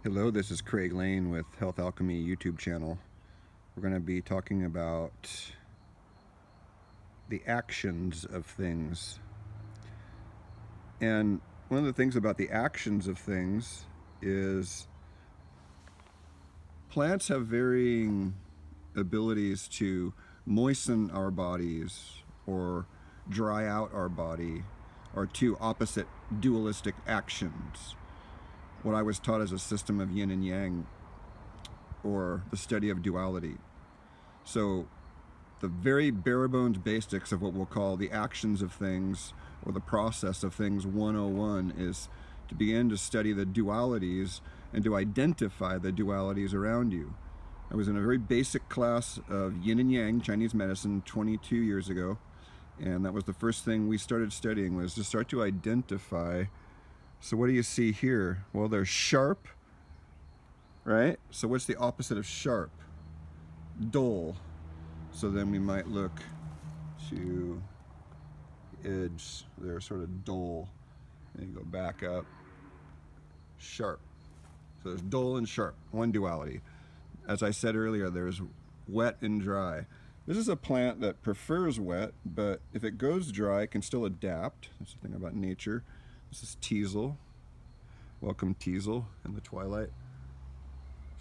Hello, this is Craig Lane with Health Alchemy YouTube channel. We're going to be talking about the actions of things. And one of the things about the actions of things is plants have varying abilities to moisten our bodies or dry out our body, or two opposite dualistic actions. What I was taught as a system of Yin and Yang, or the study of duality. So the very bare bones basics of what we'll call the actions of things, or the process of things 101, is to begin to study the dualities and to identify the dualities around you. I was in a very basic class of Yin and Yang, Chinese medicine, 22 years ago, and that was the first thing we started studying, was to start to identify. So what do you see here? Well, there's sharp, right? So what's the opposite of sharp? Dull. So then we might look to the edge. They're sort of dull. And you go back up. Sharp. So there's dull and sharp, one duality. As I said earlier, there's wet and dry. This is a plant that prefers wet, but if it goes dry, it can still adapt. That's the thing about nature. This is Teasel. Welcome, Teasel, in the twilight.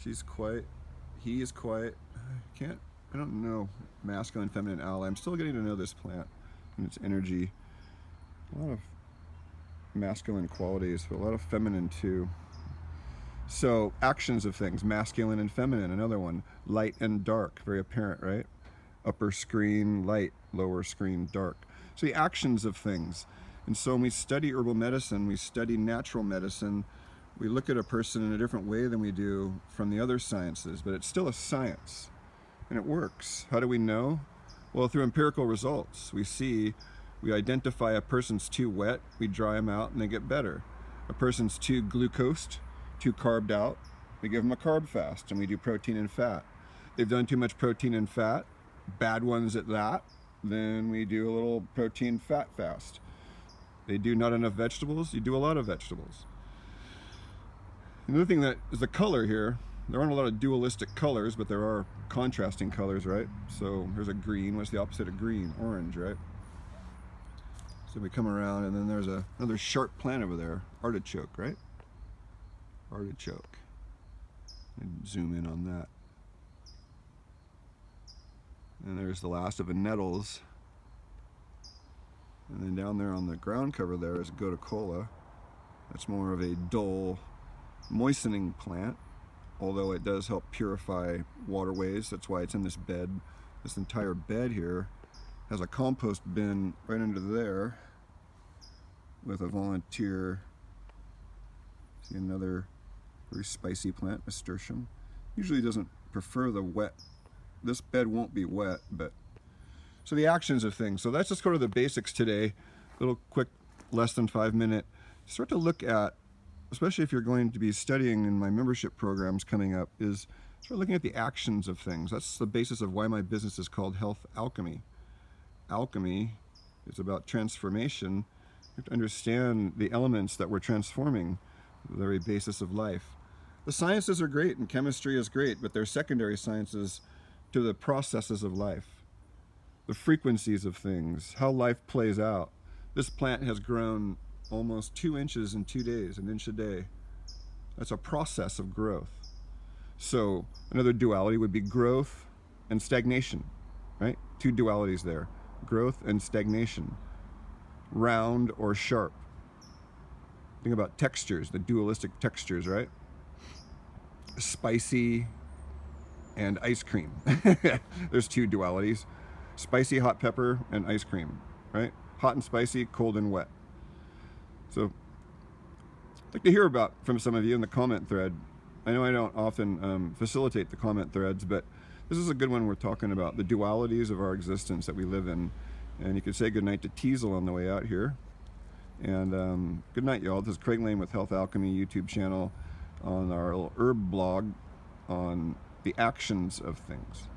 She's quiet. He is quiet. I don't know, masculine, feminine, ally. I'm still getting to know this plant and its energy. A lot of masculine qualities, but a lot of feminine too. So, actions of things, masculine and feminine, another one. Light and dark, very apparent, right? Upper screen, light, lower screen, dark. So the actions of things. And so when we study herbal medicine, we study natural medicine, we look at a person in a different way than we do from the other sciences, but it's still a science, and it works. How do we know? Well, through empirical results. We identify a person's too wet, we dry them out, and they get better. A person's too glucosed, too carbed out, we give them a carb fast, and we do protein and fat. They've done too much protein and fat, bad ones at that, then we do a little protein fat fast. They do not enough vegetables, you do a lot of vegetables. Another thing that is the color here. There aren't a lot of dualistic colors, but there are contrasting colors, right? So here's a green. What's the opposite of green? Orange, right? So we come around, and then there's another sharp plant over there. Artichoke, right? Artichoke. And zoom in on that. And there's the last of the nettles. And then down there on the ground cover there is Goticola. That's more of a dull, moistening plant, although it does help purify waterways. That's why it's in this bed. This entire bed here has a compost bin right under there with a volunteer. See another very spicy plant, nasturtium. Usually doesn't prefer the wet. This bed won't be wet, but so the actions of things. So let's just go to the basics today. A little quick, less than 5-minute. Start to look at, especially if you're going to be studying in my membership programs coming up, is start looking at the actions of things. That's the basis of why my business is called Health Alchemy. Alchemy is about transformation. You have to understand the elements that we're transforming, the very basis of life. The sciences are great and chemistry is great, but they're secondary sciences to the processes of life, the frequencies of things, how life plays out. This plant has grown almost 2 inches in 2 days, 1 inch a day. That's a process of growth. So another duality would be growth and stagnation, right? Two dualities there, growth and stagnation, round or sharp. Think about textures, the dualistic textures, right? Spicy and ice cream. There's two dualities, spicy hot pepper and ice cream, right? Hot and spicy, cold and wet. So I'd like to hear about from some of you in the comment thread. I know I don't often facilitate the comment threads, but this is a good one. We're talking about the dualities of our existence that we live in. And you could say goodnight to Teasel on the way out here. And good night, y'all. This is Craig Lane with Health Alchemy YouTube channel on our little herb blog on the actions of things.